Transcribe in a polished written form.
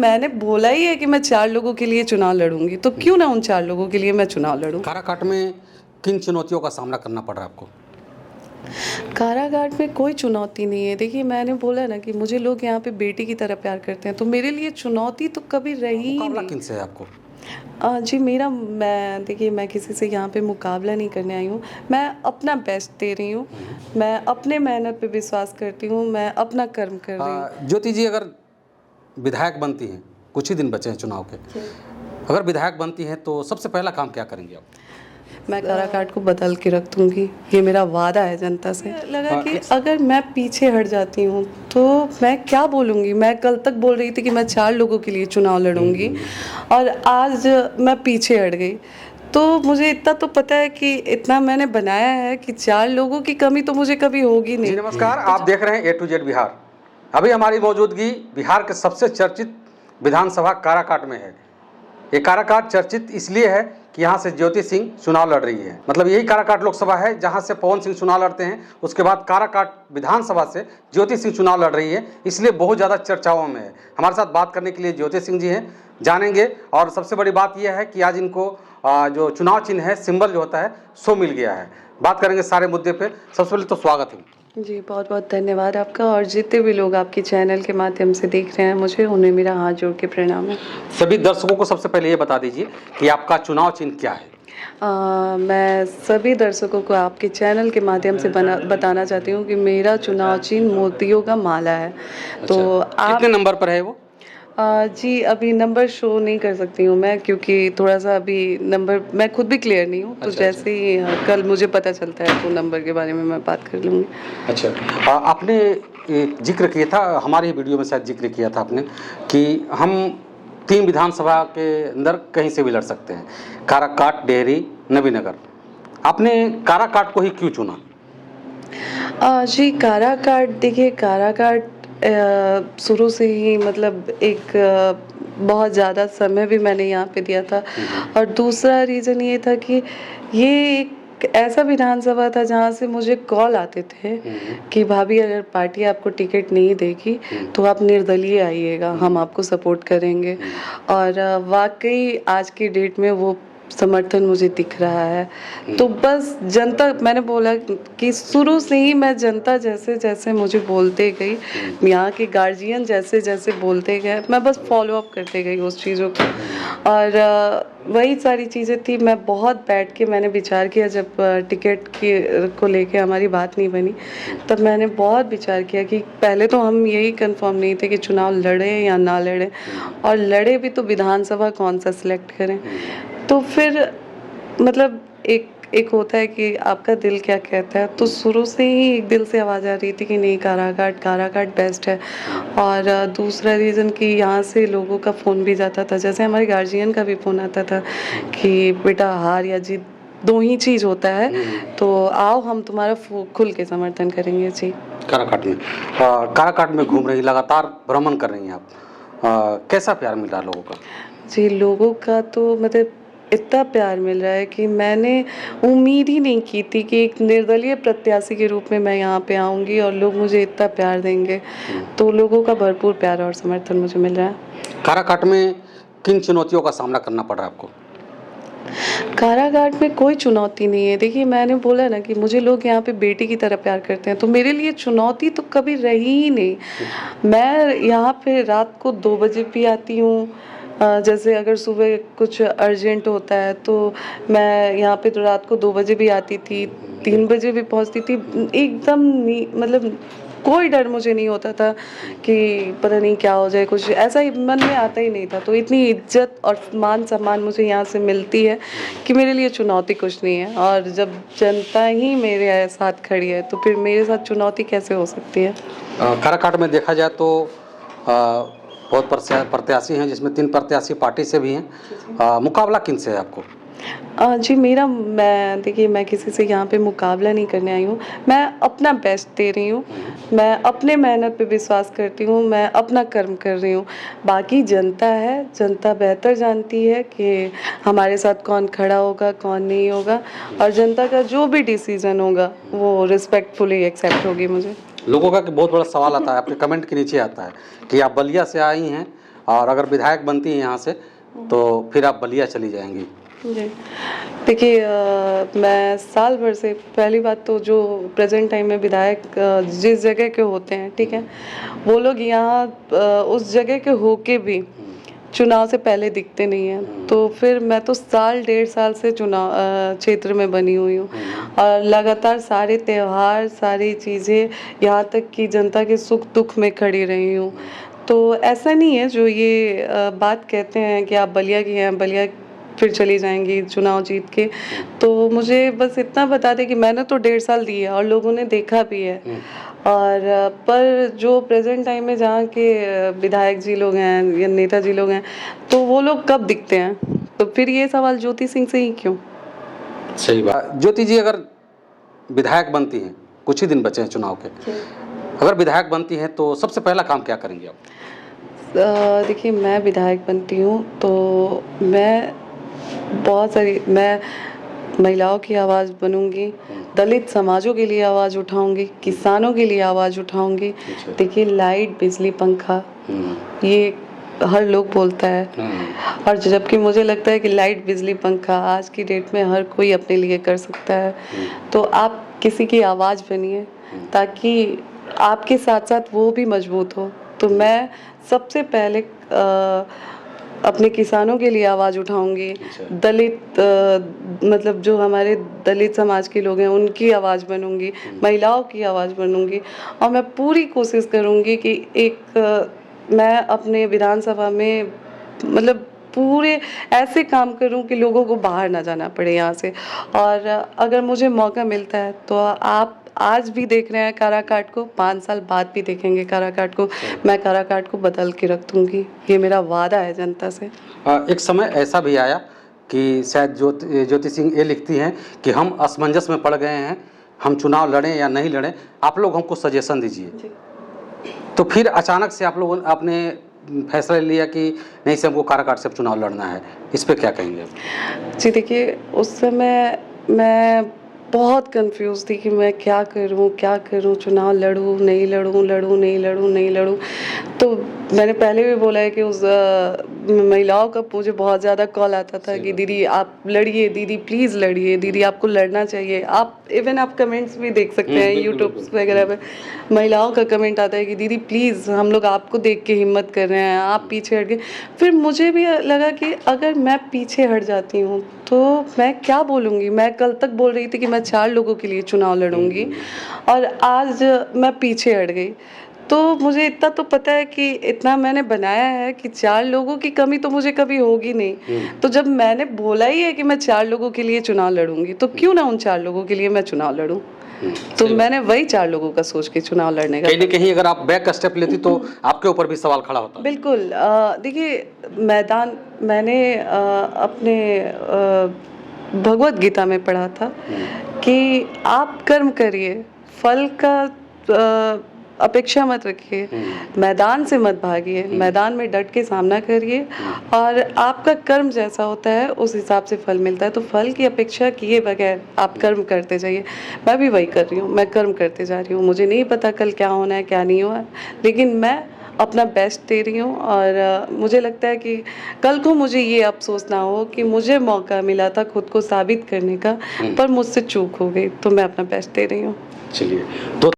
मैंने बोला ही है कि मैं 4 लोगों के लिए चुनाव लड़ूंगी, तो क्यों ना उन 4 लोगों के लिए मैं चुनाव लड़ूं। काराकाट में किन चुनौतियों का सामना करना पड़ रहा है आपको? कारागार में कोई चुनौती नहीं है। देखिए, मैंने बोला ना कि मुझे लोग यहाँ पे बेटी की तरह प्यार करते हैं, तो मेरे लिए चुनौती तो कभी रही ही मुकाबला नहीं। किन से है आपको? जी, देखिए, मैं किसी से यहाँ पे मुकाबला नहीं करने आई हूँ। मैं अपना बेस्ट दे रही हूँ। मैं अपने मेहनत पे विश्वास करती हूँ। मैं अपना कर्म कर रही हूँ। ज्योति जी, अगर विधायक बनती हैं, कुछ ही दिन बचे हैं चुनाव के, अगर विधायक बनती हैं तो सबसे पहला काम क्या करेंगे आप? मैं काराकाट को बदल के रख दूंगी, ये मेरा वादा है जनता से। लगा कि अगर मैं पीछे हट जाती हूँ तो मैं क्या बोलूँगी। मैं कल तक बोल रही थी कि मैं 4 लोगों के लिए चुनाव लड़ूंगी, और आज मैं पीछे हट गई। तो मुझे इतना तो पता है कि इतना मैंने बनाया है कि 4 लोगों की कमी तो मुझे कभी होगी नहीं। जी नमस्कार, आप देख रहे हैं A to Z बिहार। अभी हमारी मौजूदगी बिहार के सबसे चर्चित विधानसभा काराकाट में है। ये काराकाट चर्चित इसलिए है कि यहाँ से ज्योति सिंह चुनाव लड़ रही है। मतलब यही काराकाट लोकसभा है जहाँ से पवन सिंह चुनाव लड़ते हैं, उसके बाद काराकाट विधानसभा से ज्योति सिंह चुनाव लड़ रही है, इसलिए बहुत ज़्यादा चर्चाओं में है। हमारे साथ बात करने के लिए ज्योति सिंह जी हैं, जानेंगे। और सबसे बड़ी बात यह है कि आज इनको जो चुनाव चिन्ह है, सिंबल जो होता है, सो मिल गया है। बात करेंगे सारे मुद्दे पे। सबसे पहले तो स्वागत है जी, बहुत बहुत धन्यवाद आपका, और जितने भी लोग आपके चैनल के माध्यम से देख रहे हैं मुझे, उन्हें मेरा हाथ जोड़ के प्रणाम है। सभी दर्शकों को सबसे पहले ये बता दीजिए कि आपका चुनाव चिन्ह क्या है? मैं सभी दर्शकों को आपके चैनल के माध्यम से बताना चाहती हूँ कि मेरा चुनाव चिन्ह मोतियों का माला है। तो आप कितने नंबर पर है वो? जी, अभी नंबर शो नहीं कर सकती हूँ मैं, क्योंकि थोड़ा सा अभी नंबर मैं खुद भी क्लियर नहीं हूँ। तो जैसे ही कल मुझे पता चलता है तो नंबर के बारे में मैं बात कर लूँगी। अच्छा, आपने जिक्र किया था, हमारी वीडियो में शायद जिक्र किया था आपने, कि हम 3 विधानसभा के अंदर कहीं से भी लड़ सकते हैं, काराकाट, डेहरी, नबीनगर। आपने काराकाट को ही क्यों चुना? जी, काराकाट, देखिए काराकाट शुरू से ही मतलब एक बहुत ज़्यादा समय भी मैंने यहाँ पे दिया था। और दूसरा रीज़न ये था कि ये एक ऐसा विधानसभा था जहाँ से मुझे कॉल आते थे कि भाभी, अगर पार्टी आपको टिकट नहीं देगी तो आप निर्दलीय आइएगा, हम आपको सपोर्ट करेंगे। और वाकई आज की डेट में वो समर्थन मुझे दिख रहा है। तो बस जनता, मैंने बोला कि शुरू से ही मैं जनता जैसे जैसे मुझे बोलते गई, यहाँ के गार्जियन जैसे जैसे बोलते गए, मैं बस फॉलो अप करते गई उस चीज़ों को। और वही सारी चीज़ें थी। मैं बहुत बैठ के मैंने विचार किया, जब टिकट की को लेके हमारी बात नहीं बनी, तब मैंने बहुत विचार किया कि पहले तो हम यही कंफर्म नहीं थे कि चुनाव लड़े या ना लड़े, और लड़े भी तो विधानसभा कौन सा सिलेक्ट करें। तो फिर मतलब एक होता है कि आपका दिल क्या कहता है। तो शुरू से ही एक दिल से आवाज़ आ रही थी कि नहीं, काराकाट बेस्ट है। और दूसरा रीज़न कि यहाँ से लोगों का फ़ोन भी जाता था, जैसे हमारे गार्जियन का भी फ़ोन आता था कि बेटा, हार या जीत 2 ही चीज़ होता है, तो आओ हम तुम्हारा खुल के समर्थन करेंगे। जी, काराकाट में घूम रही, लगातार भ्रमण कर रही हैं आप, कैसा प्यार मिल रहा लोगों का? जी, लोगों का तो मतलब इतना प्यार मिल रहा है कि मैंने उम्मीद ही नहीं की थी कि एक निर्दलीय प्रत्याशी के रूप में मैं यहाँ पे आऊँगी और लोग मुझे इतना प्यार देंगे। तो लोगों का भरपूर प्यार और समर्थन मुझे मिल रहा है। काराकाट में किन चुनौतियों का सामना करना पड़ रहा है आपको? कारागार में कोई चुनौती नहीं है। देखिए, मैंने बोला ना कि मुझे लोग यहाँ पे बेटी की तरह प्यार करते हैं, तो मेरे लिए चुनौती तो कभी रही ही नहीं। मैं यहाँ पे रात को 2 बजे भी आती हूँ। जैसे अगर सुबह कुछ अर्जेंट होता है तो मैं यहाँ पे तो रात को 2 बजे भी आती थी, 3 बजे भी पहुँचती थी। एकदम मतलब कोई डर मुझे नहीं होता था कि पता नहीं क्या हो जाए, कुछ ऐसा ही मन में आता ही नहीं था। तो इतनी इज्जत और मान सम्मान मुझे यहाँ से मिलती है कि मेरे लिए चुनौती कुछ नहीं है। और जब जनता ही मेरे साथ खड़ी है तो फिर मेरे साथ चुनौती कैसे हो सकती है। काराकाट में देखा जाए तो बहुत प्रत्याशी हैं, जिसमें 3 प्रत्याशी पार्टी से भी हैं। मुकाबला किन से है आपको? जी, देखिए, मैं किसी से यहाँ पे मुकाबला नहीं करने आई हूँ। मैं अपना बेस्ट दे रही हूँ। मैं अपने मेहनत पे विश्वास करती हूँ। मैं अपना कर्म कर रही हूँ। बाकी जनता है, जनता बेहतर जानती है कि हमारे साथ कौन खड़ा होगा, कौन नहीं होगा। और जनता का जो भी डिसीजन होगा वो रिस्पेक्टफुली एक्सेप्ट होगी मुझे। लोगों का बहुत बड़ा सवाल आता है, आपके कमेंट के नीचे आता है कि आप बलिया से आई हैं और अगर विधायक बनती हैं यहाँ से तो फिर आप बलिया चली जाएंगी। जी देखिए, मैं साल भर से, पहली बात तो जो प्रेजेंट टाइम में विधायक जिस जगह के होते हैं, ठीक है, वो लोग यहाँ उस जगह के होके भी चुनाव से पहले दिखते नहीं हैं। तो फिर मैं तो साल 1.5 साल से चुनाव क्षेत्र में बनी हुई हूँ और लगातार सारे त्यौहार, सारी चीज़ें, यहाँ तक कि जनता के सुख दुख में खड़ी रही हूँ। तो ऐसा नहीं है जो ये बात कहते हैं कि आप बलिया की हैं, बलिया फिर चली जाएंगी चुनाव जीत के। तो मुझे बस इतना बता दें कि मैंने तो 1.5 साल दी है और लोगों ने देखा भी है। और पर जो प्रेजेंट टाइम में जहाँ के विधायक जी लोग हैं या नेता जी लोग हैं, तो वो लोग कब दिखते हैं? तो फिर ये सवाल ज्योति सिंह से ही क्यों? सही बात। ज्योति जी, अगर विधायक बनती हैं, कुछ ही दिन बचे हैं चुनाव के, अगर विधायक बनती हैं तो सबसे पहला काम क्या करेंगे आप? देखिए, मैं विधायक बनती हूँ तो मैं महिलाओं की आवाज़ बनूंगी, दलित समाजों के लिए आवाज़ उठाऊंगी, किसानों के लिए आवाज़ उठाऊंगी। देखिए, लाइट, बिजली, पंखा, ये हर लोग बोलता है, और जबकि मुझे लगता है कि लाइट, बिजली, पंखा आज की डेट में हर कोई अपने लिए कर सकता है। तो आप किसी की आवाज़ बनिए ताकि आपके साथ साथ वो भी मजबूत हो। तो मैं सबसे पहले अपने किसानों के लिए आवाज़ उठाऊंगी, दलित मतलब जो हमारे दलित समाज के लोग हैं उनकी आवाज़ बनूंगी, महिलाओं की आवाज़ बनूंगी। और मैं पूरी कोशिश करूंगी कि मैं अपने विधानसभा में मतलब पूरे ऐसे काम करूं कि लोगों को बाहर ना जाना पड़े यहाँ से। और अगर मुझे मौका मिलता है तो आप आज भी देख रहे हैं काराकाट को, 5 साल बाद भी देखेंगे काराकाट को। मैं काराकाट को बदल के रख दूंगी, ये मेरा वादा है जनता से। एक समय ऐसा भी आया कि शायद ज्योति सिंह ये लिखती हैं कि हम असमंजस में पड़ गए हैं, हम चुनाव लड़ें या नहीं लड़ें, आप लोग हमको सजेशन दीजिए। तो फिर अचानक से आप लोगों आपने फैसला लिया कि नहीं से हमको काराकाट से चुनाव लड़ना है, इस पे क्या कहेंगे? जी देखिए, उस समय मैं बहुत कंफ्यूज थी कि मैं क्या करूं, चुनाव लड़ूं नहीं लड़ूं। तो मैंने पहले भी बोला है कि उस महिलाओं का मुझे बहुत ज़्यादा कॉल आता था कि दीदी आप लड़िए, दीदी प्लीज़ लड़िए, दीदी आपको लड़ना चाहिए। आप इवन आप कमेंट्स भी देख सकते हैं यूट्यूब वगैरह पे, महिलाओं का कमेंट आता है कि दीदी प्लीज़ हम लोग आपको देख के हिम्मत कर रहे हैं, आप पीछे हट गए। फिर मुझे भी लगा कि अगर मैं पीछे हट जाती हूँ तो मैं क्या बोलूँगी? मैं कल तक बोल रही थी कि मैं 4 लोगों के लिए चुनाव लड़ूंगी और आज मैं पीछे हट गई। तो मुझे इतना तो पता है कि इतना मैंने बनाया है कि 4 लोगों की कमी तो मुझे कभी होगी नहीं। तो जब मैंने बोला ही है कि मैं 4 लोगों के लिए चुनाव लड़ूंगी, तो क्यों ना उन 4 लोगों के लिए मैं चुनाव लड़ूं? तो मैंने वही 4 लोगों का सोच के चुनाव लड़ने का, कहीं न कहीं अगर आप बैक स्टेप लेती तो आपके ऊपर भी सवाल खड़ा होता। बिल्कुल। देखिए, मैदान मैंने अपने भगवत गीता में पढ़ा था कि आप कर्म करिए, फल का अपेक्षा मत रखिए, मैदान से मत भागिए, मैदान में डट के सामना करिए और आपका कर्म जैसा होता है उस हिसाब से फल मिलता है। तो फल की अपेक्षा किए बगैर आप कर्म करते जाइए। मैं भी वही कर रही हूँ, मैं कर्म करते जा रही हूँ। मुझे नहीं पता कल क्या होना है क्या नहीं हुआ, लेकिन मैं अपना बेस्ट दे रही हूँ। और मुझे लगता है कि कल को मुझे ये अफसोस ना हो कि मुझे मौका मिला था खुद को साबित करने का, पर मुझसे चूक हो गई, तो मैं अपना बेस्ट दे रही हूँ। चलिए, तो